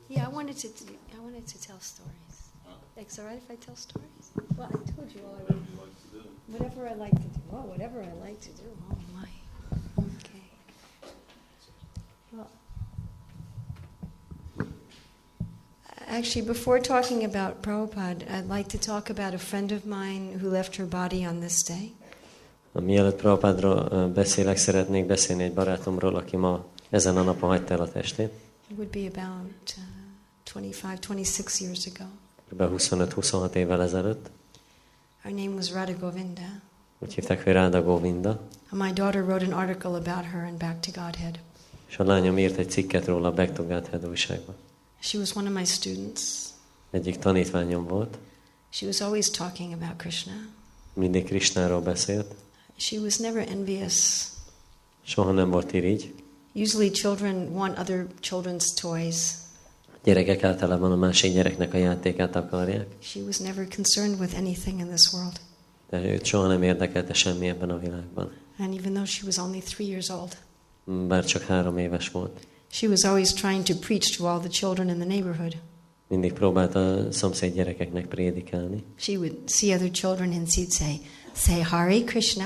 Yeah, I wanted to tell stories. It's all right if I tell stories? Well, I told you all I would. Whatever I like to do. Oh, whatever I like to do. Oh, my. Okay. Well, actually, before talking about Prabhupada, I'd like to talk about a friend of mine who left her body on this day. Mielőtt Prabhupádról beszélek, szeretnék beszélni egy barátomról, aki ma ezen a napon hagyta el a testét. It would be about 25-26 years ago. Kb. 25-26 évvel ezelőtt. Her name was Radha Govinda. Úgy hívták, hogy Radha Govinda. My daughter wrote an article about her in Back to Godhead. És a lányom írt egy cikket róla a Back to Godhead újságban. She was one of my students. Egyik tanítványom volt. She was always talking about Krishna. Mindig Krishnáról beszélt. She was never envious. Soha nem volt irigy. Usually children want other children's toys. Gyerekek általában a másik gyereknek a játékát akarják. She was never concerned with anything in this world. De őt soha nem érdekelte semmi ebben a világban. And even though she was only 3 years old. Bár csak 3 éves volt. She was always trying to preach to all the children in the neighborhood. Mindig próbálta a szomszéd gyerekeknek prédikálni. She would see other children and she'd say Hare Krishna.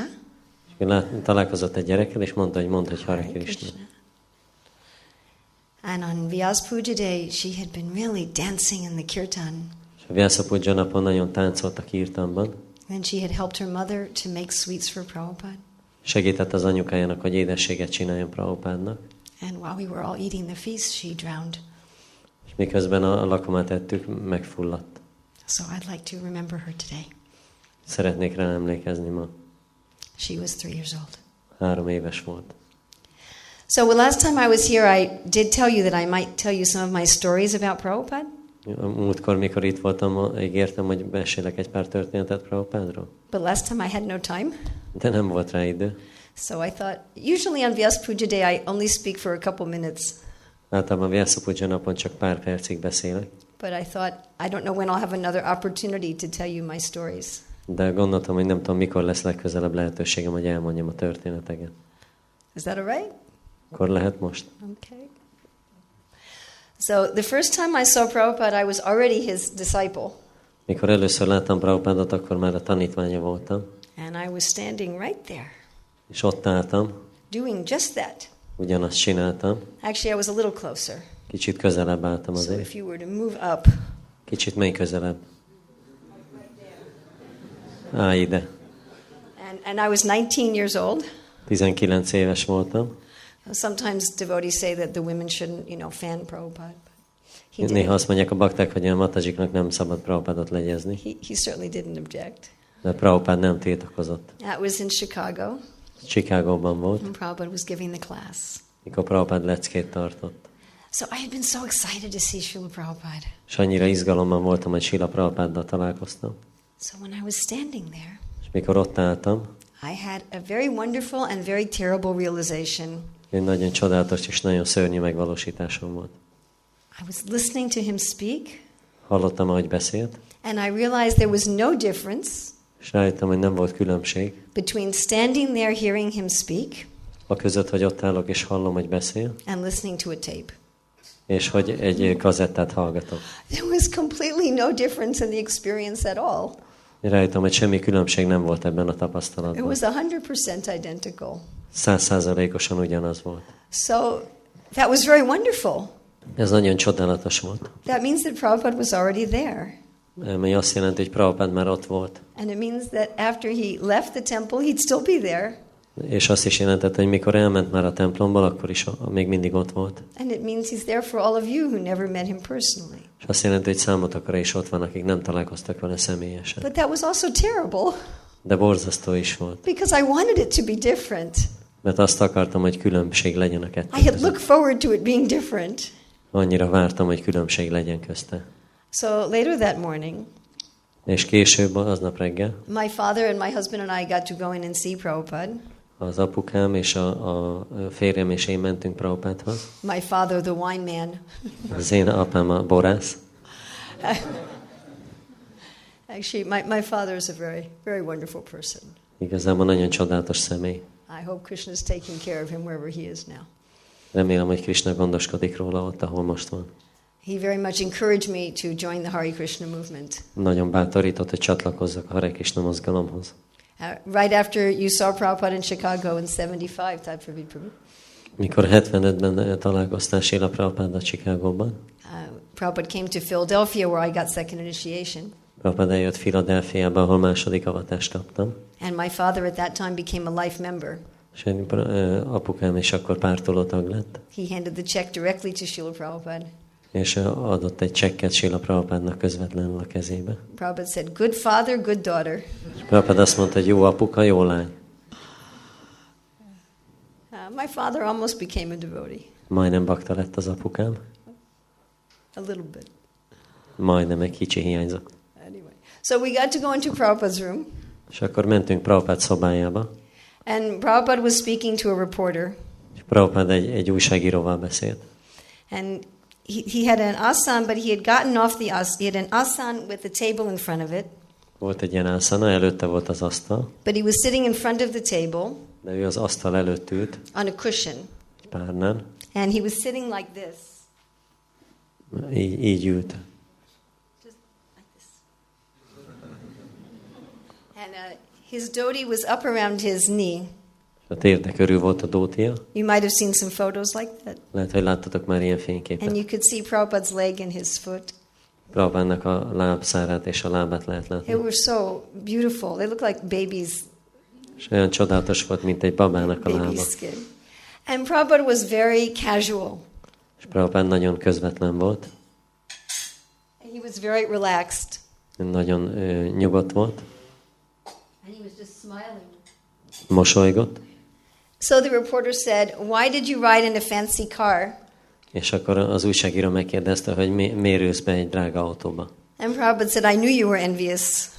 Találkozott egy gyerekkel, és mondta, hogy mondd, hogy Hare Krishna. And on Vyasa Puja Day, she had been really dancing in the kirtan. És a Vyasa Puja napon nagyon táncolt a kirtanban. And she had helped her mother to make sweets for Prabhupada. Segített az anyukájának, hogy édességet csináljon Prabhupádnak. And while we were all eating the feast, she drowned. És miközben a lakomát ettük, megfulladt. So I'd like to remember her today. Szeretnék rá emlékezni ma. She was 3 years old. 3 éves volt. So the last time I was here, I did tell you that I might tell you some of my stories about Prabhupada. Múltkor, mikor itt voltam, ígértem, hogy mesélek egy pár történetet Prabhupádról. But last time I had no time. De nem volt rá idő. So I thought, usually on Vyasa Puja Day, I only speak for a couple minutes. Általában Vyasa Puja napon csak pár percig beszélek. But I thought, I don't know when I'll have another opportunity to tell you my stories. De gondoltam, hogy nem tudom, mikor lesz legközelebb lehetőségem, hogy elmondjam a történeteket. Is that all right? Akkor lehet most? Okay. So the first time I saw Prabhupada, I was already his disciple. Mikor először láttam Prabhupádot, akkor már a tanítványa voltam. And I was standing right there. És ott álltam. Doing just that. Ugyanazt csináltam. Actually, I was a little closer. Kicsit közelebb álltam azért. So if you were to move up. Kicsit még közelebb. Állj ide. And I was 19 years old. 19 éves voltam. Sometimes devotees say that the women shouldn't, fan Prabhupada. Néha azt mondják a bakták, hogy a Matajiknak nem szabad Prabhupádot legyezni. He certainly didn't object. De Prabhupád nem tiltakozott. That was in Chicago. Chicagóban volt. And Prabhupada was giving the class. Mikor Prabhupád leckét tartott. So I had been so excited to see Srila Prabhupada. És annyira izgalomban voltam, hogy Srila Prabhupáddal találkoztam. So when I was standing there, és mikor ott álltam, I had a very wonderful and very terrible realization. Egy nagyon csodálatos és nagyon szörnyű megvalósításom volt. I was listening to him speak. Hallottam, ahogy beszélt. And I realized there was no difference. És rájöttem, hogy nem volt különbség. Between standing there hearing him speak. A között, hogy ott állok és hallom, hogy beszél. And listening to a tape. És hogy egy kazettát hallgatok. There was completely no difference in the experience at all. Rájöttem, hogy semmi különbség nem volt ebben a tapasztalatban. It was 100% identical. 100%-osan ugyanaz volt. So that was very wonderful. Ez nagyon csodálatos volt. That means that Prabhupada was already there. Ami azt jelenti, hogy Prabhupád már ott volt. And it means that after he left the temple, he'd still be there. És azt is jelentette, hogy mikor elment már a templomból, akkor is még mindig ott volt. And it means he's there for all of you who never met him personally. És azt jelenti, hogy számotokra is ott van, akik nem találkoztak vele személyesen. But that was also terrible. De borzasztó is volt. Because I wanted it to be different. Mert azt akartam, hogy különbség legyen a kettő I had között. looked forward to it being different. Annyira vártam, hogy különbség legyen közte. So later that morning, és később, aznap reggel, my father and my husband and I got to go in and see Prabhupada. Az apukám és a férjem és én mentünk Prabhupádhoz. My father, the wine man. Az én apám a borász. Actually, my father is a very, very wonderful person. Igazából nagyon csodálatos személy. I hope Krishna is taking care of him wherever he is now. Remélem, hogy Krishna gondoskodik róla ott, ahol most van. He very much encouraged me to join the Hare Krishna movement. Nagyon bátorított, hogy csatlakozzak a Hare Krishna mozgalomhoz. Right after you saw Prabhupada in Chicago in 75, Tad Pravid Prabhu. Mikor 75-ben találkoztál Srila Prabhupada Chicagóban, Prabhupada came to Philadelphia where I got second initiation. Prabhupada eljött Philadelphiába, ahol második avatást kaptam. And my father at that time became a life member. És apukám is akkor pártoló tag lett. He handed the check directly to Srila Prabhupada. És adott egy csekket Srila Prabhupádnak közvetlenül a kezébe. Prabhupada said, good father, good daughter. És Prabhupada azt mondta, hogy jó apuka, jó lány. My father almost became a devotee. Majdnem bakta lett az apukám. A little bit. Majdnem, egy kicsi hiányzott. Anyway, so we got to go into Prabhupada's room. És akkor mentünk Prabhupád szobájába. And Prabhupada was speaking to a reporter. És Prabhupada egy újságíróval beszélt. And he had an asan, but he had gotten off the asan. He had an asan with a table in front of it. Volt egy ilyen ászana, előtte volt az asztal. But he was sitting in front of the table. De ő az asztal előtt ült. On a cushion. Egy párnán. And he was sitting like this. Így ült. Just like this. And his dhoti was up around his knee. A térde körül volt a dótija. You might have seen some photos like that. Lehet, hogy láttatok már ilyen fényképet. And you could see Prabhupada's leg and his foot. Prabhupádnak a lábszárát és a lábát lehet látni. They were so beautiful. They looked like babies. És olyan csodálatos volt, mint egy babának a lába. Skin. And Prabhupada was very casual. És Prabhupád nagyon közvetlen volt. He was very relaxed. Nagyon nyugodt volt. And he was just smiling. Mosolygott. So the reporter said, "Why did you ride in a fancy car?" És akkor az újságíró megkérdezte, hogy miért ülsz be egy drága autóba. And Prabhupada said, "I knew you were envious."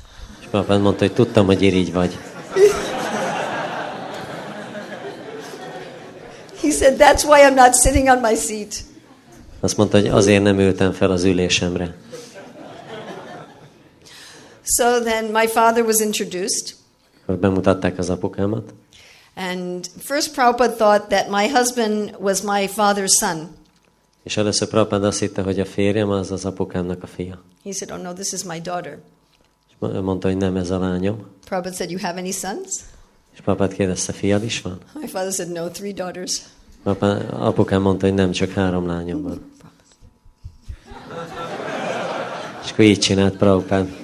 És Prabhupád mondta, hogy tudtam, hogy irigy vagy. He said, "That's why I'm not sitting on my seat." Azt mondta, hogy azért nem ültem fel az ülésemre. So then my father was introduced. Akkor bemutatták az apukámat. And first Prabhupada thought that my husband was my father's son. És először Prabhupád azt hitte, hogy a férjem az az apukámnak a fia. He said, "Oh no, this is my daughter." És mondta, hogy nem ez a lányom. Prabhupada said, "You have any sons?" És Prabhupád kérdezte, fiad is van? My father said, "No, 3 daughters." Apukám mondta, hogy nem, csak 3 lányom van. És akkor így csinált Prabhupád.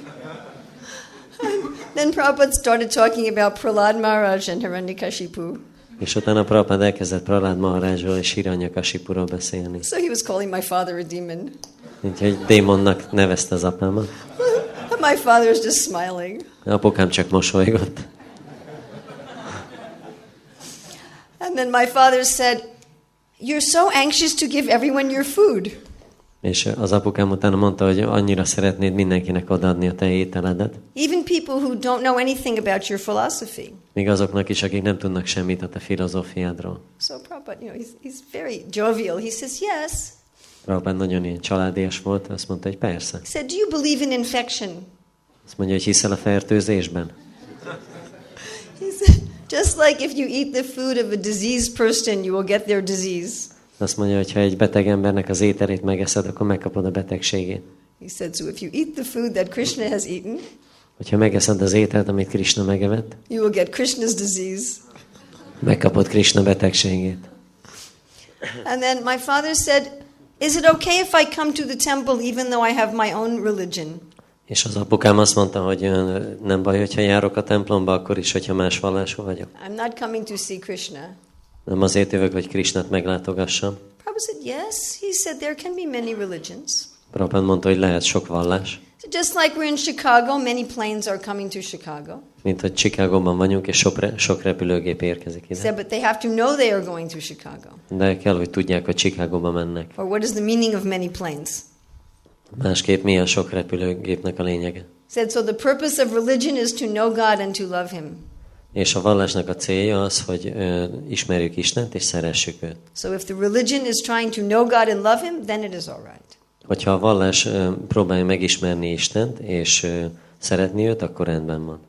Then Prabhupada started talking about Prahlad Maharaj and Hiranyakashipu. És utána Prabhupád elkezdett Prahlad Maharajról és Hiranyakashipuról beszélni. So he was calling my father a demon. Úgyhogy démonnak nevezte az apámat. And my father was just smiling. Apukám csak mosolygott. And then my father said, "You're so anxious to give everyone your food." És az apukám utána mondta, hogy annyira szeretnéd mindenkinek odaadni a te ételedet. Even people who don't know anything about your philosophy. Még azoknak is, akik nem tudnak semmit a te filozófiádról. So Prabhupada, he's very jovial. He says, "Yes." Prabhupád nagyon ilyen családias volt, azt mondta, hogy persze. He said, "Do you believe in infection?" Azt mondja, hogy hiszel a fertőzésben. He said, "Just like if you eat the food of a diseased person, you will get their disease." Azt mondja, hogy ha egy beteg embernek az ételét megeszed, akkor megkapod a betegségét. He said, "So if you eat the food that Krishna has eaten, hogyha megeszed az ételt, amit Krishna megevett, you will get Krishna's disease." megkapod Krishna betegségét. And then my father said, "Is it okay if I come to the temple even though I have my own religion?" És az apukám azt mondta, hogy nem baj, hogyha járok a templomba, akkor is, hogyha más vallású vagyok. I'm not coming to see Krishna. Nem azért jövök, hogy Krishnát meglátogassam. Prabhupada said, "Yes." He said, "There can be many religions." Prabhupada mondta, hogy lehet sok vallás. So just like we're in Chicago, many planes are coming to Chicago. Mint hogy Chicagóban vagyunk, és sok repülőgép érkezik ide. Said, but they have to know they are going to Chicago. De kell, hogy tudják, hogy Chicagóba mennek. Or what is the meaning of many planes? Másképp mi a sok repülőgépnek a lényege? Said, so the purpose of religion is to know God and to love Him. És a vallásnak a célja az, hogy ismerjük Istent és szeressük őt. So if the religion is trying to know God and love Him, then it is all right. Hogyha a vallás próbálja megismerni Istent és szeretni őt, akkor rendben van.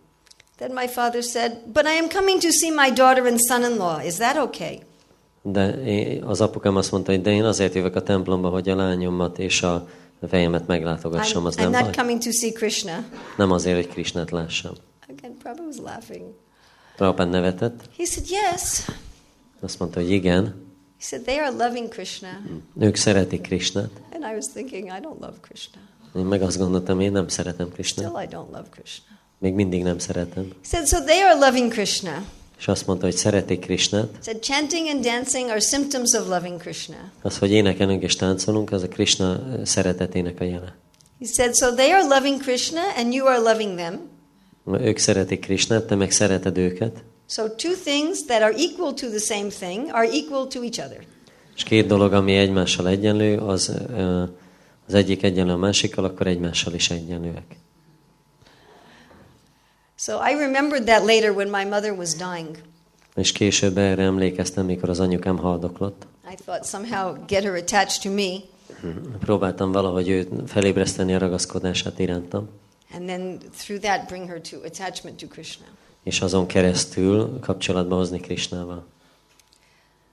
Then my father said, but I am coming to see my daughter and son-in-law. Is that okay? De az apukám azt mondta, hogy de én azért jövök a templomba, hogy a lányomat és a fejemet meglátogassam, az nem I'm baj. not coming to see Krishna. Nem azért, hogy Krisnát lássam. Again, Prabhupada was laughing. Prabhupada nevetett. He said, yes. Azt mondta, hogy igen. He said, they are loving Krishna. Ők szeretik Krisnát. And I was thinking, I don't love Krishna. Én meg azt gondoltam, én nem szeretem Krisnát. Still I don't love Krishna. Még mindig nem szeretem. He said, so they are loving Krishna. És azt mondta, hogy szeretik Krisnát. He said, chanting and dancing are symptoms of loving Krishna. Az, hogy énekelünk és táncolunk, az a Krisna szeretetének a jele. He said, so they are loving Krishna and you are loving them. Ők szeretik Krisnát, te meg szereted őket. So two things that are equal to the same thing are equal to each other. És két dolog, ami egymással egyenlő, az egyik egyenlő a másikkal, akkor egymással is egyenlőek. So I remembered that later when my mother was dying. És később erre emlékeztem, mikor az anyukám haldoklott. I thought somehow get her attached to me. Próbáltam valahogy őt felébreszteni a ragaszkodását irántam. And then through that bring her to attachment to Krishna. És azon keresztül kapcsolatba hozni Krisnával.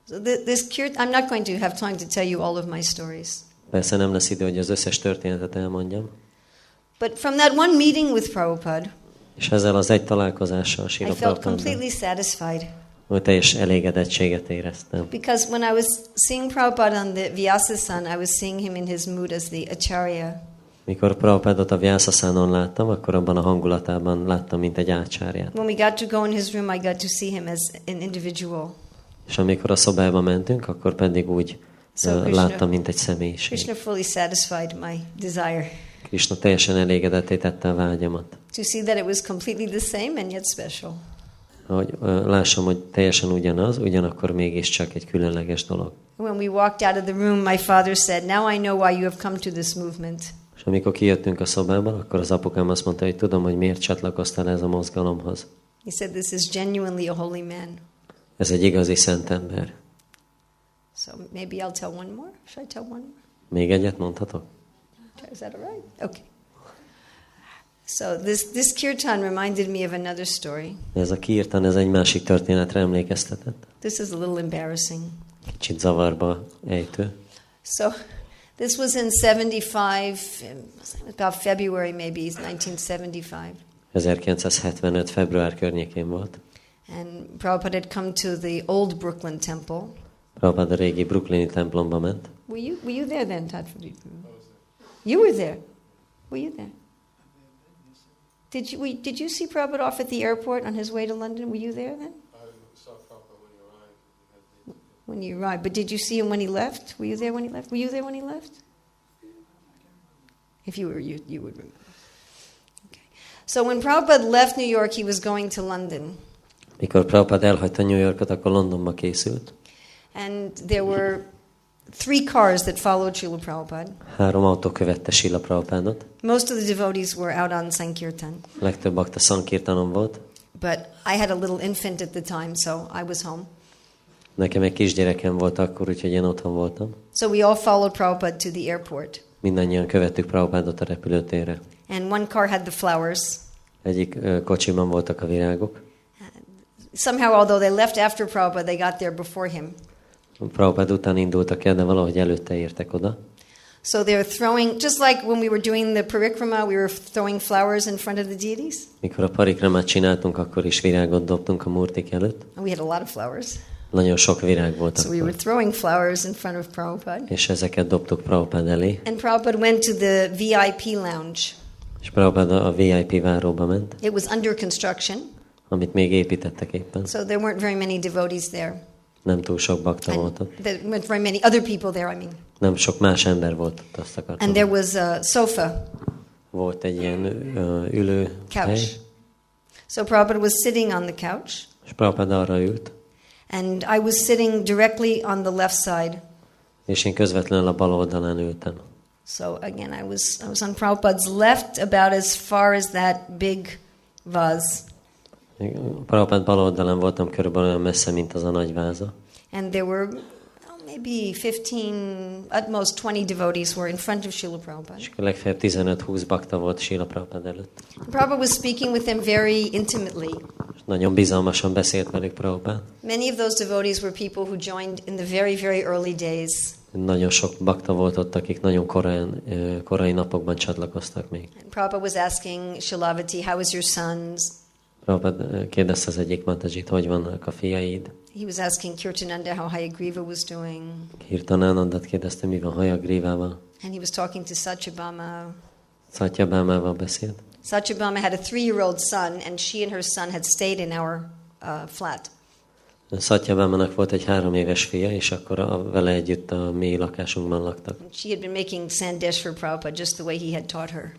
So I'm not going to have time to tell you all of my stories. Persze nem lesz idő, hogy az összes történetet elmondjam. But from that one meeting with Prabhupada, És ezzel az egy találkozással I Srila felt Prabhupada, completely satisfied. hogy teljes elégedettséget éreztem. Because when I was seeing Prabhupada on the Vyasa-san, I was seeing him in his mood as the acharya. Mikor Prabhupádot a Vyasa-szánon láttam, akkor abban a hangulatában láttam, mint egy ácsárját. When we got to go in his room, I got to see him as an individual. És amikor a szobába mentünk, akkor pedig úgy láttam, mint egy személyiség. Krishna fully satisfied my desire. Krishna teljesen elégedetté tette a vágyamat. To see that it was completely the same and yet special. Hogy lássam, hogy teljesen ugyanaz, ugyanakkor mégiscsak egy különleges dolog. When we walked out of the room, my father said, now I know why you have come to this movement. És amikor kijöttünk a szobából, akkor az apukám azt mondta, hogy tudom, hogy miért csatlakoztál ez a mozgalomhoz. He said, this is genuinely a holy man. Ez egy igazi szent ember. So maybe I'll tell one more. Should I tell one more? Még egyet mondhatok? Is that all right? Okay. So this kirtan reminded me of another story. Ez a kirtan, ez egy másik történetre emlékeztetett. This is a little embarrassing. Kicsit zavarba ejtő. So this was in 75, about February maybe, 1975. 1975. február környékén volt. And Prabhupada had come to the old Brooklyn temple. Prabhupada a régi brooklyni templomba ment. Were you there then, Tadford? You were there. Were you there? Did you see Prabhupada off at the airport on his way to London? Were you there then? I saw Prabhupada when he arrived. When you arrived. But did you see him when he left? Were you there when he left? Were you there when he left? If you were, you would remember. Okay. So when Prabhupada left New York, he was going to London. Mikor Prabhupada elhagyta New Yorkot, akkor Londonba készült. And there were 3 cars that followed Srila Prabhupada. 3 autó követte Srila Prabhupádot. Most of the devotees were out on Sankirtan. A legtöbb bakta Sankirtanon volt. But I had a little infant at the time, so I was home. Nekem egy kisgyerekem volt akkor, úgyhogy én otthon voltam. So we all followed Prabhupada to the airport. Mindannyian követtük Prabhupádot a repülőtérre. And one car had the flowers. Egyik kocsiban voltak a virágok. Somehow, although they left after Prabhupada, they got there before him. Prabhupád után indultak el, de valahogy előtte értek oda. So they were throwing, just like when we were doing the parikrama, we were throwing flowers in front of the deities. Mikor a parikramát csináltunk, akkor is virágot dobtunk a murtik előtt. And we had a lot of flowers. Nagyon sok virág volt So we were akkor. throwing flowers in front of Prabhupada. És ezeket dobtuk Prabhupád elé. And Prabhupada went to the VIP lounge. És Prabhupád a VIP váróba ment, It was under construction, amit még építettek éppen. so there weren't very many devotees there. Nem túl sok bakta volt ott. There weren't very many other people there, I mean. Nem sok más ember volt ott, azt akartam. And there was a sofa, Volt egy ilyen ülő couch. hely, So Prabhupada was sitting on the couch, és Prabhupád arra ült, and I was sitting directly on the left side. és én közvetlenül a bal oldalán ültem. So again, I was on Prabhupada's left, about as far as that big vase. Prabhupád bal oldalán voltam, körülbelül olyan messze, mint az a nagy váza. And there were maybe 15, at most 20 devotees were in front of Srila Prabhupada. És legfeljebb 15-20 bakta volt Srila Prabhupada előtt. Prabhupada was speaking with them very intimately. És nagyon bizalmasan beszélt velük Prabhupada. Many of those devotees were people who joined in the very, very early days. Nagyon sok bakta volt ott, akik nagyon korai napokban csatlakoztak még. And Prabhupada was asking Shilavati, how is your sons? Prabhupada kérdezte az egyik Matajit, hogy vannak a fiaid. He was asking Kirtananda how Hayagriva was doing. Kirtanandat kérdezte, mi van Hayagrivával. And he was talking to Satyabhama. Satyabhámával beszélt. Satyabhama had a 3-year-old son, and she and her son had stayed in our flat. Satyabhámának volt egy 3 éves fia, és akkor vele együtt a mi lakásunkban laktak. And she had been making sandesh for Prabhupada just the way he had taught her.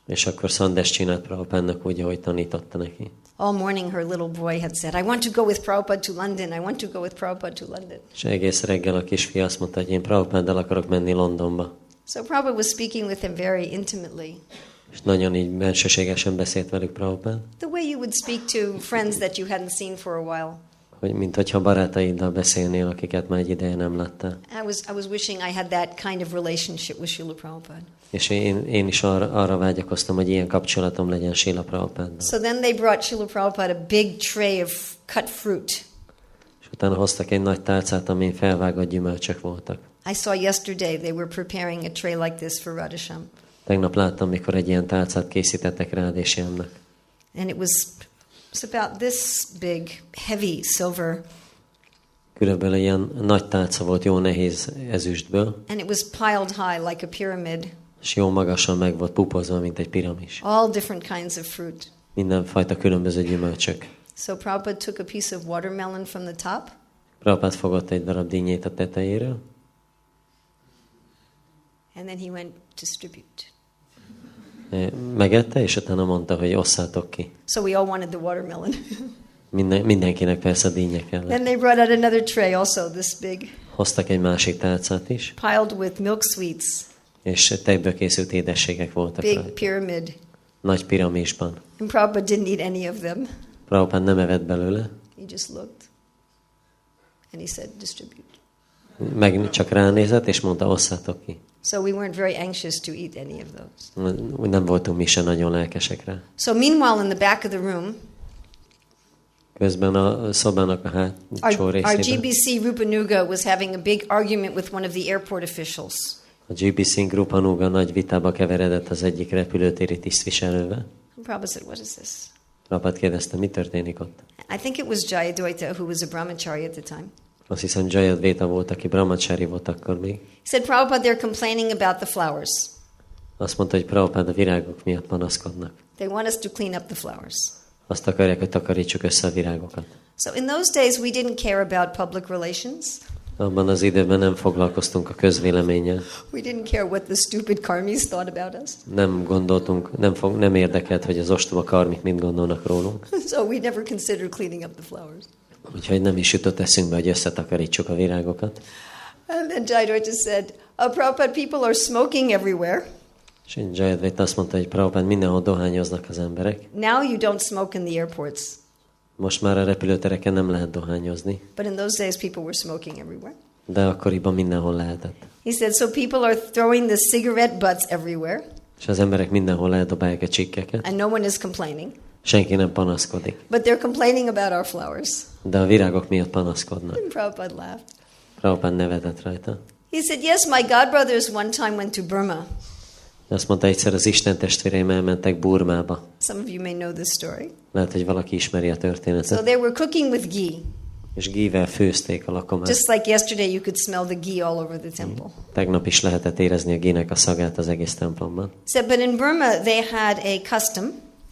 És akkor szandes csinált Prabhupádnak úgy, ahogy tanította neki. All morning her little boy had said, I want to go with Prabhupada to London. I want to go with Prabhupada to London. És egész reggel a kisfia azt mondta, hogy én Prabhupáddal akarok menni Londonba. So Prabhupada was speaking with him very intimately. És nagyon így bensőségesen beszélt velük Prabhupád. The way you would speak to friends that you hadn't seen for a while. Hogy mint hogyha barátaiddal beszélnél, akiket már egy ideje nem láttál. I was wishing I had that kind of relationship with Srila Prabhupada. És én is arra vágyakoztam, hogy ilyen kapcsolatom legyen Srila Prabhupáddal. So then they brought Srila Prabhupada a big tray of cut fruit. És utána hoztak egy nagy tálcát, amin felvágott gyümölcsök voltak. I saw yesterday they were preparing a tray like this for Radhasham. Tegnap láttam, mikor egy ilyen tálcát készítettek Radhashamnak. And it was about this big, heavy silver. Körülbelül ilyen nagy tálca volt, jó nehéz ezüstből. And it was piled high like a pyramid. És jó magasan meg volt pupozva, mint egy piramis. All different kinds of fruit. Mindenfajta különböző gyümölcsök. So Prabhupada took a piece of watermelon from the top. Prabhupada fogott egy darab dinnyét a tetejéről. And then he went distribute. Megette, és utána mondta, hogy osszátok ki. So we all wanted the watermelon. Mindenkinek persze dinnye kellett. Then they brought out another tray also, this big. Hoztak egy másik tálcát is. Piled with milk sweets. És tejből készült édességek voltak Big rajta. pyramid. Nagy piramisban. And Prabhupada didn't eat any of them. Prabhupada nem evett belőle. He just looked. And he said, distribute. Meg csak ránézett, és mondta, osszátok ki. So we weren't very anxious to eat any of those. Nem voltunk mi sem nagyon lelkesek rá. So meanwhile, in the back of the room, Közben a szobának a hátsó our részében GBC Rupanuga was having a big argument with one of the airport officials. a GBC Grupanuga nagy vitába keveredett az egyik repülőtéri tisztviselővel. And Prabhupada said, what is this? Prabhupada kérdezte, mi történik ott? I think it was Jayadvaita, who was a brahmachari at the time. Azt hiszem Jayadvaita volt, aki brahmachari volt akkor még. He said, Prabhupada, they're complaining about the flowers. Azt mondta, hogy Prabhupada a virágok miatt panaszkodnak. They want us to clean up the flowers. Azt akarják, hogy takarítsuk össze a virágokat. So in those days, we didn't care about public relations. Abban az időben nem foglalkoztunk a közvéleménnyel. We didn't care what the stupid karmis thought about us. Nem gondoltunk, nem érdekelt, hogy az ostoba karmik mit gondolnak rólunk. So we never considered cleaning up the flowers. Úgyhogy nem is jutott eszünkbe, hogy összetakarítsuk a virágokat. And then Jayadvaita said, Prabhupada, people are smoking everywhere. És Jayadvaita azt mondta, hogy Prabhupada, mindenhol dohányoznak az emberek. Now you don't smoke in the airports. Most már a repülőtereken nem lehet dohányozni. But in those days, people were smoking everywhere. De akkoriban mindenhol lehetett. He said, so people are throwing the cigarette butts everywhere. És az emberek mindenhol eldobálják a csikkeket. And no one is complaining. Senki nem panaszkodik. But they're complaining about our flowers. De a virágok miatt panaszkodnak. And Prabhupada laughed. Prabhupada nevetett rajta. He said, yes, my godbrothers one time went to Burma. Azt mondta, egyszer az Isten testvéreim elmentek Burmába. Some of you may know this story. Lehet, hogy valaki ismeri a So történetet. they were cooking with ghee. És gível főzték a lakomát. Just like yesterday, you could smell the ghee all over the temple. Tegnap is lehetett érezni a gének a szagát az egész templomban. So, but in Burma, they had a custom.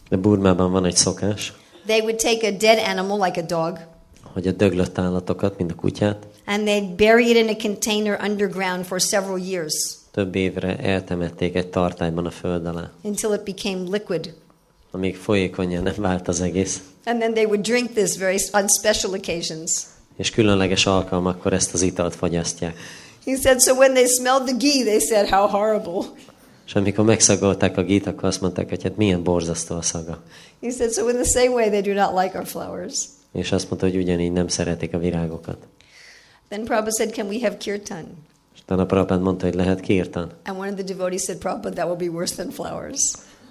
De Burmában van egy szokás, They would take a dead animal, like a dog, hogy a döglött állatokat, mint a kutyát, and they'd bury it in a container underground for several years több évre eltemették egy tartályban a föld alá, until it became liquid. amíg folyékonnyá nem vált az egész. And then they would drink this on special occasions. És különleges alkalmakkor ezt az italt fogyasztják. He said, so when they smelled the ghee, they said, how horrible. És amikor megszagolták a gít, akkor azt mondták, hogy hát milyen borzasztó a szaga. He said, so in the same way, they do not like our flowers. És azt mondta, hogy ugyanígy nem szeretik a virágokat. Then Prabhupada said, can we have kirtan? És utána Prabhupada mondta, hogy lehet kirtan. And one of the devotees said, Prabhupada, that will be worse than flowers.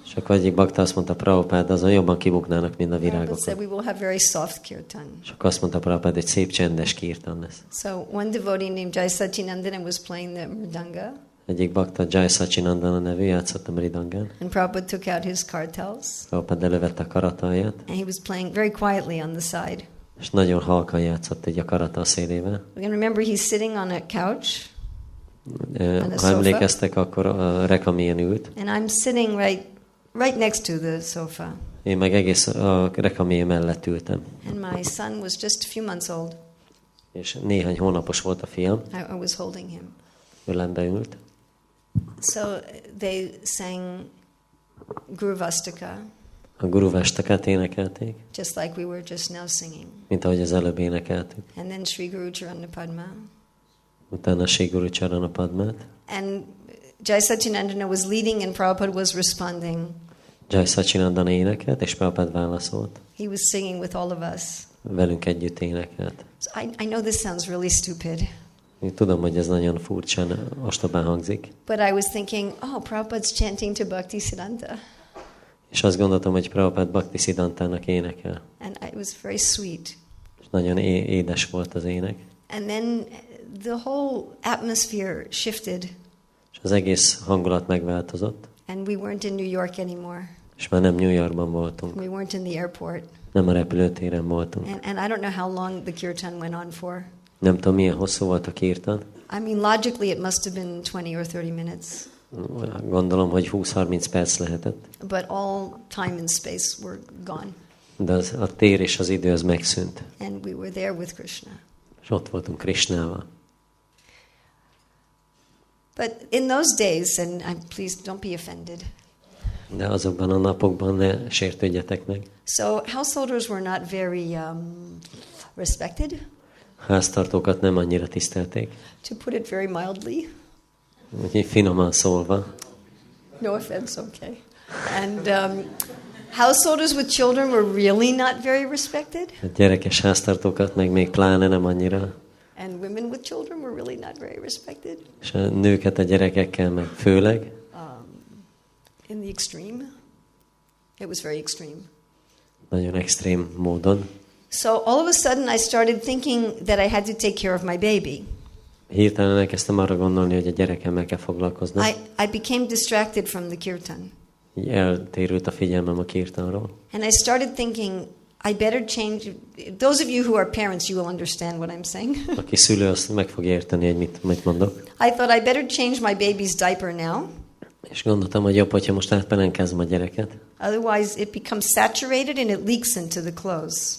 És akkor egyik bakta azt mondta, Prabhupada, azon jobban kibuknának, mint a Prabhupada virágok. said, we will have very soft kirtan. És akkor azt mondta Prabhupada, hogy szép csendes kirtan lesz. So one devotee named Jai Sachinandana was playing the mridanga. Egyik bakta, Jai Sachinandana nevű, játszott a mridangán. And Prabhupada took out his kartals. Prabhupada elővette a karatalját, And he was playing very quietly on the side. és nagyon halkan játszott egy a karata szélével. You can remember he's sitting on a couch. Ha emlékeztek, akkor a rekamén ült. And I'm sitting right next to the sofa. Én meg egész a rekamén mellett ültem. And my son was just a few months old. És néhány hónapos volt a fiam, I was holding him. ölembe ült. So they sang Guruvastaka, A Guruvastakát énekelték, just like we were just now singing. mint ahogy az előbb énekeltük. And then Sri Guru Charanapadma. Utána Sri Guru Charanapadmát. And Jai Sachinandana was leading and Prabhupada was responding. Jai Sachinandana énekelt, és Prabhupada válaszolt. He was singing with all of us. Velünk együtt énekelt. So I know this sounds really stupid, Én tudom, hogy ez nagyon furcsán, ostobán hangzik. but I was thinking, oh, Prabhupada's chanting to Bhaktisiddhanta. És azt gondoltam, hogy Prabhupada Bhaktisiddhantának énekel. And it was very sweet. És nagyon édes volt az ének. And then the whole atmosphere shifted És az egész hangulat megváltozott. and we weren't in New York anymore. És már nem New Yorkban voltunk. We weren't in the airport. Nem a repülőtéren voltunk. And I don't know how long the kirtan went on for. Nem tudom, milyen hosszú volt a kirtan. I mean, logically it must have been 20 or 30 minutes. Gondolom, hogy 20-30 perc lehetett. But all time and space were gone. De a tér és az idő az megszűnt. And we were there with Krishna. És ott voltunk Krisnával. But in those days, and please don't be offended. De azokban a napokban ne sértődjetek meg. So householders were not very respected, Háztartókat nem annyira tisztelték. to put it very mildly. Úgyhogy finoman szólva. No offense, okay. And householders with children were really not very respected. A gyerekes háztartókat meg még pláne nem annyira. And women with children were really not very respected. És a nőket a gyerekekkel meg főleg. In the extreme. It was very extreme. Nagyon extrém módon. So all of a sudden I started thinking that I had to take care of my baby. Hirtelen elkezdtem arra gondolni, hogy a gyerekemmel kell foglalkoznom. I became distracted from the kirtan. Így eltérült a figyelmem a kirtanról. And I started thinking, I better change. Those of you who are parents, you will understand what I'm saying. Aki szülő, azt meg fog érteni, hogy mit mondok. I thought I better change my baby's diaper now. És gondoltam, hogy jobb, hogyha most átpelenkezem a gyereket. Otherwise it becomes saturated and it leaks into the clothes.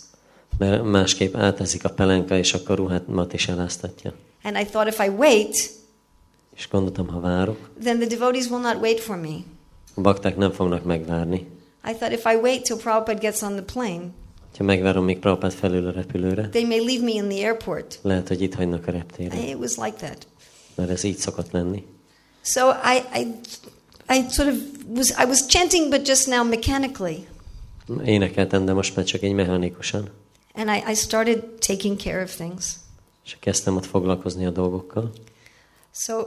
Mert másképp áteszik a pelenka, és akkor ruhámat is eláztatja. And I thought if I wait, És gondoltam, ha várok, then the devotees will not wait for me. a bakták nem fognak megvárni. I thought if I wait till Prabhupada gets on the plane, Ha megvárom, míg Prabhupada felül a repülőre, they may leave me in the airport. lehet, hogy itt hagynak a reptéren. It was like that. Mert ez így szokott lenni. So I sort of I was chanting, but just now mechanically. Énekeltem, de most már csak egy mechanikusan. And I started taking care of things. És kezdtem ott foglalkozni a dolgokkal. So,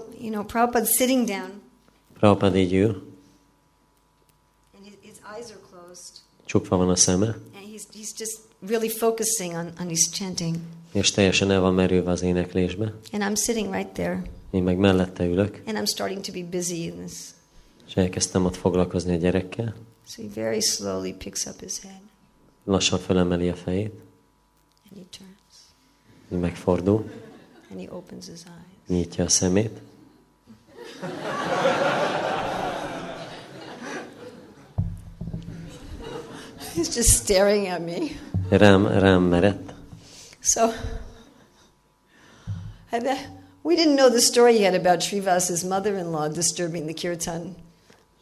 Prabhupada's sitting down. Prabhupada így ül, And his eyes are closed. csukva van a szeme, And he's just really focusing on his chanting. és teljesen el van merülve az éneklésbe. And I'm sitting right there. Én meg mellette ülök, And I'm starting to be busy in this. és elkezdtem ott foglalkozni a gyerekkel. So he very slowly picks up his head. Lassan fölemeli a fejét, And he turns. így megfordul, And he opens his eyes. nyitja a szemét. He's just staring at me. Rám merett. So, we didn't know the story yet about Srivasa's mother-in-law disturbing the kirtan.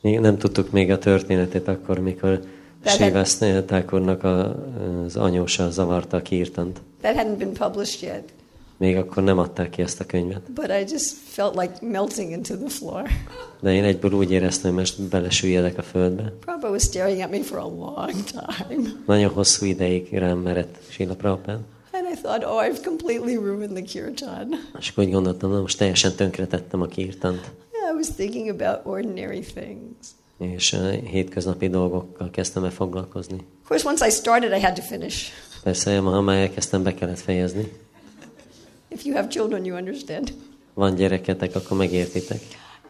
Nem tudtuk még a történetet akkor, mikor Srivas Thakurnak az anyósa zavarta a kirtant. That hadn't been published yet. Még akkor nem adták ki ezt a könyvet. But I just felt like melting into the floor. De én egyből úgy éreztem, hogy most belesüllyedek a földbe. Prabhupada was staring at me for a long time. Nagyon hosszú ideig rám merett Srila Prabhupada. And I thought, oh, I've completely ruined the kirtan. És akkor úgy gondoltam, na most teljesen tönkretettem a kirtant. I was thinking about ordinary things. És hétköznapi dolgokkal kezdtem el foglalkozni. Of course, once I started, I had to finish. Persze, ha már elkezdtem, be kellett fejezni. If you have children, you understand. Van gyereketek, akkor megértitek.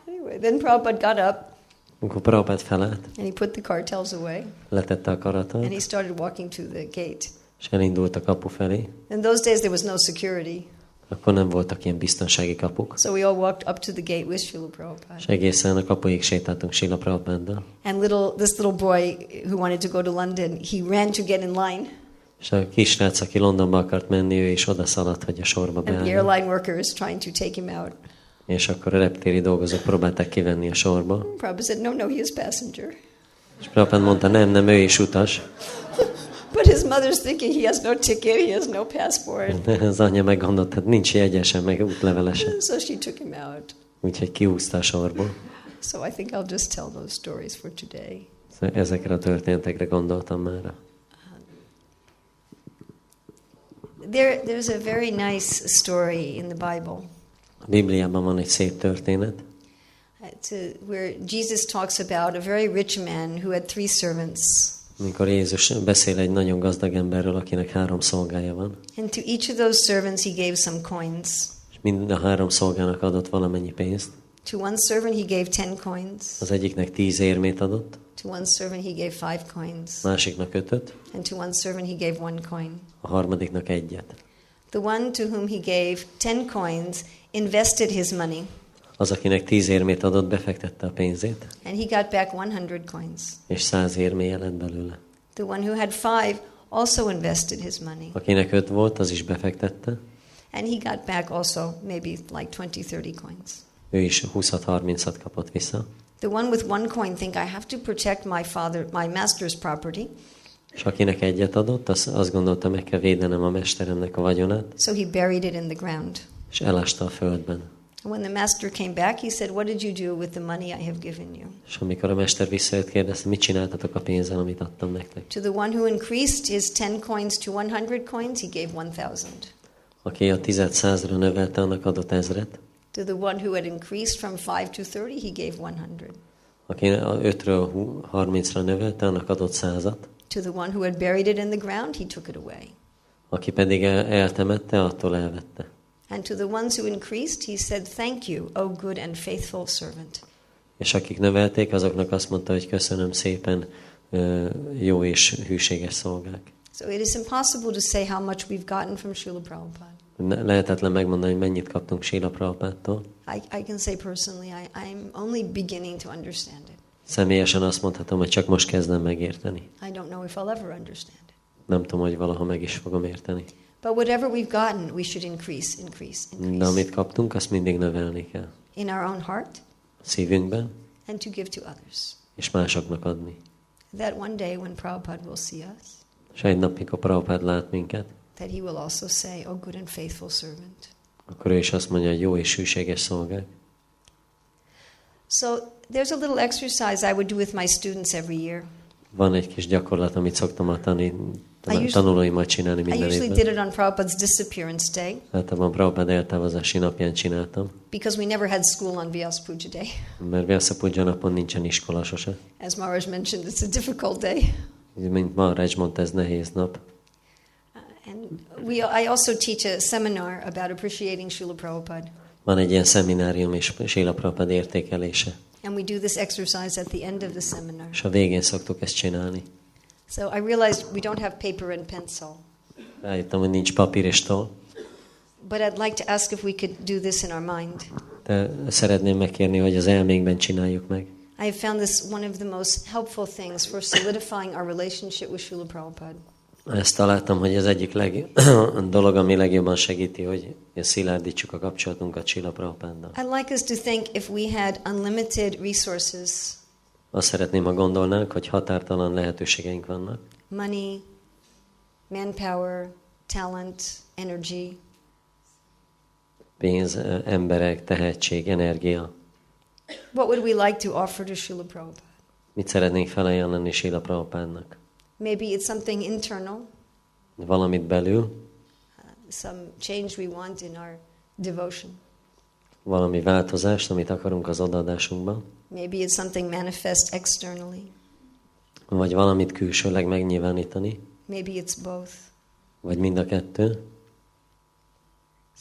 Anyway, then Prabhupada got up. Akkor Prabhupada felállt. And he put the cartels away. Letette a karatot. And he started walking to the gate. És elindult a kapu felé. In those days, there was no security. Akkor nem voltak ilyen biztonsági kapuk. So we all walked up to the gate with Srila Prabhupada. És egészen a kapuig sétáltunk Srila Prabhupaddal. And this little boy who wanted to go to London, he ran to get in line. És a kisrác, aki Londonba akart menni, ő is odaszaladt, hogy a sorba And the beálljon. airline workers trying to take him out. És akkor a reptéri dolgozók próbálták kivenni a sorba. Prabhupada said, no, he is passenger. És Prabhupada mondta, nem, ő is utas. But his mother's thinking he has no ticket, he has no passport. Az anyja meggondolta, hát nincs jegyesen, meg útlevelesen. So she took him out. Úgyhogy kihúzta a sorból. So I think I'll just tell those stories for today. Szóval ezekre a történetekre gondoltam már. There's a very nice story in the Bible. A Bibliában van egy szép történet, Where Jesus talks about a very rich man who had 3 servants. amikor Jézus beszél egy nagyon gazdag emberről, akinek 3 szolgája van. And to each of those servants he gave some coins. És mind a 3 szolgának adott valamennyi pénzt. To one servant he gave 10 coins. Az egyiknek 10 érmét adott. To one servant he gave 5 coins. Másiknak 5-öt. And to one servant he gave 1 coin. A harmadiknak 1-et. The one to whom he gave 10 coins invested his money. Az, akinek 10 érmét adott, befektette a pénzét. And he got back 100 coins. És 100 érméje lett belőle. The one who had 5 also invested his money. Akinek 5 volt, az is befektette. And he got back also maybe like 20-30 coins. Ő is 20-30-at kapott vissza. The one with 1 coin think I have to protect my master's property. És akinek 1-et adott, azt gondolta, meg kell védenem a mesteremnek a vagyonát. So he buried it in the ground. És elásta a földben. When the master came back, he said, "What did you do with the money I have given you?" És amikor a mester visszajött, kérdezte, mit csináltatok a pénzzel, amit adtam nektek? To the one who increased his 10 coins to 100 coins, he gave 1,000. Aki a 10-et 100-ra növelte, annak adott 1000-et. To the one who had increased from 5 to 30, he gave 100. Aki 5-ről 30-ra növelte, annak adott 100-at. To the one who had buried it in the ground, he took it away. Aki pedig eltemette, attól elvette. And to the ones who increased, he said, "Thank you, O good and faithful servant." És akik növelték, azoknak azt mondta, hogy köszönöm szépen, jó és hűséges szolgák. So it is impossible to say how much we've gotten from Srila Prabhupada. Lehetetlen megmondani, hogy mennyit kaptunk Srila Prabhupádtól. I can say personally, I'm only beginning to understand it. Személyesen azt mondhatom, hogy csak most kezdem megérteni. I don't know if I'll ever understand it. Nem tudom, hogy valaha meg is fogom érteni. But whatever we've gotten, we should increase. De amit kaptunk, azt mindig növelni kell. In our own heart. Szívünkben. And to give to others. És másoknak adni. That one day when Prabhupada will see us. És egy nap, mikor Prabhupada lát minket. That he will also say, "O good and faithful servant." Akkor ő is azt mondja, hogy jó és hűséges szolgák. So there's a little exercise I would do with my students every year. Van egy kis gyakorlat, amit szoktam a tanulóimmal csinálni minden évben. I usually did it on Prabhupada's disappearance day. Általában Prabhupada eltávozási napján csináltam. Because we never had school on Vyasa Puja Day. Mert Vyasa Puja napon nincsen iskola sose. As Maharaj mentioned, it's a difficult day. Mint Maharaj mondta, ez nehéz nap. And I also teach a seminar about appreciating Srila Prabhupada. Van egy ilyen szeminárium és Srila Prabhupada értékelése. And we do this exercise at the end of the seminar. És a végén szoktuk ezt csinálni. So I realized we don't have paper and pencil. Rájöttem, hogy nincs papír és toll. But I'd like to ask if we could do this in our mind. De szeretném megkérni, hogy az elménkben csináljuk meg. I have found this one of the most helpful things for solidifying our relationship with Srila Prabhupada. Ezt találtam, hogy az egyik dolog, ami legjobban segíti, hogy szilárdítsuk a kapcsolatunkat Srila Prabhupáddal. I'd like us to think if we had unlimited resources. Azt szeretném, ha gondolnánk, hogy határtalan lehetőségeink vannak. Money, manpower, talent, energy. Pénz, emberek, tehetség, energia. What would we like to offer to Srila Prabhupada? Mit szeretnénk felajánlani Srila Prabhupádnak? Maybe it's something internal. Valamit belül. some change we want in our devotion. Valami változást, amit akarunk az odaadásunkban. Maybe it's something manifest externally. Vagy valamit külsőleg megnyilvánítani. Maybe it's both. Vagy mind a kettő.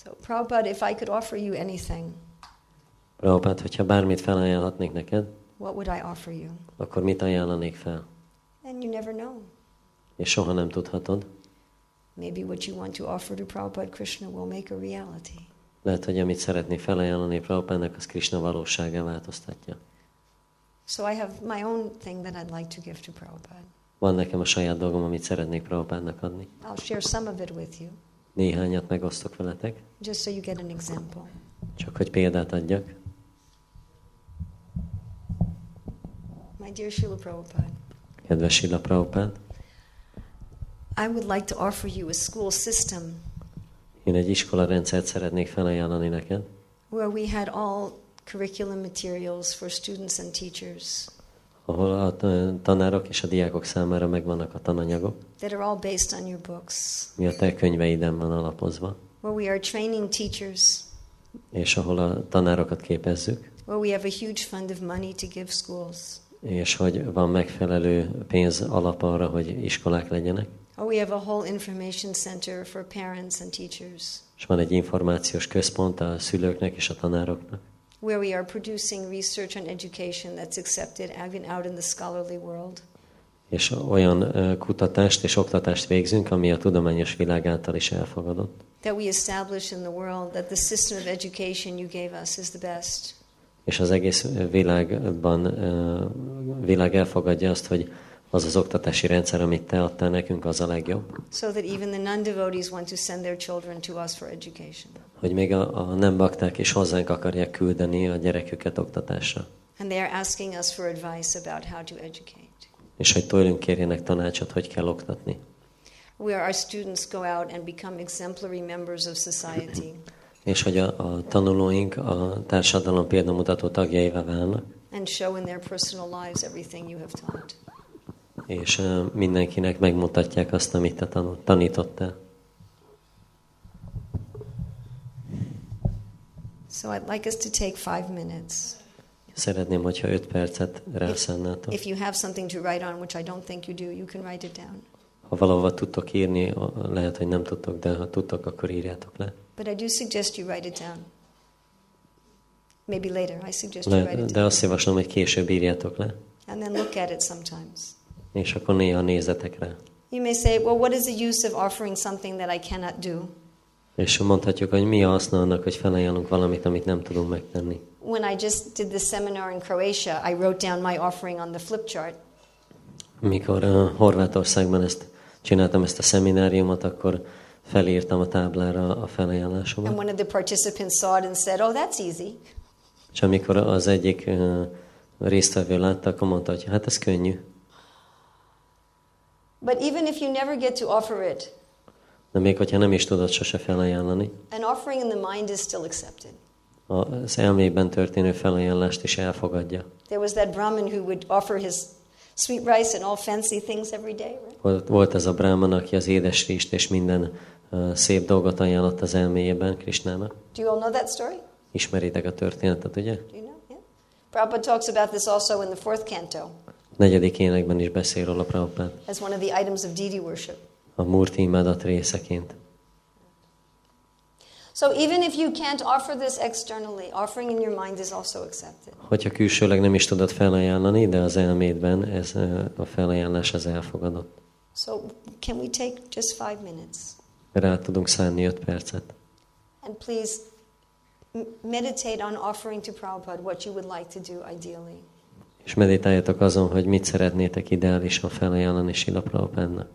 So, Prabhupada, if I could offer you anything, Prabhupada, hogyha bármit felajánlhatnék neked, what would I offer you? akkor mit ajánlanék fel? And you never know. És soha nem tudhatod. Maybe what you want to offer to Prabhupada Krishna will make a reality. Lehet, hogy amit szeretnék felajánlani Prabhupádnak, az Krishna valóságá változtatja. So I have my own thing that I'd like to give to Prabhupada. Van nekem a saját dolgom, amit szeretnék Prabhupádnak adni. I'll share some of it with you, Néhányat megosztok veletek, just so you get an example. csak hogy példát adjak. My dear Srila Prabhupada, Kedves Srila Prabhupada, I would like to offer you a school system én egy iskolarendszert szeretnék felajánlani neked, where we had all curriculum materials for students and teachers ahol a tanárok és a diákok számára megvannak a tananyagok, that are all based on your books, mi a te könyveiden van alapozva, where we are training teachers, és ahol a tanárokat képezzük, where we have a huge fund of money to give schools, és hogy van megfelelő pénz alap arra, hogy iskolák legyenek, or we have a whole information center for parents and teachers, és van egy információs központ a szülőknek és a tanároknak, where we are producing research on education that's accepted even out in the scholarly world. és olyan kutatást és oktatást végzünk, ami a tudományos világ által is elfogadott. That we establish in the world that the system of education you gave us is the best. És az egész világ elfogadja azt, hogy az az oktatási rendszer, amit te adtál nekünk, az a legjobb. So that even the non-devotees want to send their children to us for education. Hogy még a nem bakták is hozzánk akarják küldeni a gyereküket oktatásra. And they are asking us for advice about how to educate. És hogy tőlünk kérjenek tanácsot, hogy kell oktatni. Where our students go out and become exemplary members of society. És hogy a tanulóink a társadalom példamutató tagjaivá válnak. And show in their personal lives everything you have taught. És mindenkinek megmutatják azt, amit te tanítottál. So I'd like us to take 5 minutes. Szeretném, hogyha 5 percet rászánnátok. If you have something to write on, which I don't think you do, you can write it down. Ha valahova tudtok írni, lehet, hogy nem tudtok, de ha tudtok, akkor írjátok le. But I do suggest you write it down. Maybe later. I suggest you write it De down. azt javaslom, hogy később írjátok le. And then look at it sometimes. És akkor néha nézzetek rá. You may say, well, what is the use of offering something that I cannot do? És mondhatjuk, hogy mi a haszna annak, hogy felajánlunk valamit, amit nem tudunk megtenni. When I just did the seminar in Croatia, I wrote down my offering on the flip chart. Mikor Horvátországban csináltam ezt a szemináriumot, akkor felírtam a táblára a felajánlásomat. And one of the participants saw it and said, oh, that's easy. És amikor az egyik résztvevő látta, akkor mondta, hogy hát ez könnyű. But even if you never get to offer it, De még hogyha nem is tudod sose felajánlani, an offering in the mind is still accepted. az elmében történő felajánlást is elfogadja. There was that Brahmin who would offer his sweet rice and all fancy things every day, right? Volt ez a bráman, aki az édes rizst és minden szép dolgot ajánlott az elméjében Krisnának. Do you all know that story? Ismeritek a történetet, ugye? Do you know? Yeah. Prabhupada talks about this also in the 4th canto 4. énekben is beszél róla Prabhupada. as one of the items of deity worship. A Murti imádat részeként. So even if you can't offer this externally, offering in your mind is also accepted. Hogyha külsőleg nem is tudod felajánlani, de az elmédben ez a felajánlás az elfogadott. So can we take just 5 minutes? Rá tudunk szánni 5 percet. And please meditate on offering to Prabhupada what you would like to do ideally. És meditáljatok azon, hogy mit szeretnétek ideálisan felajánlani Srila Prabhupádnak.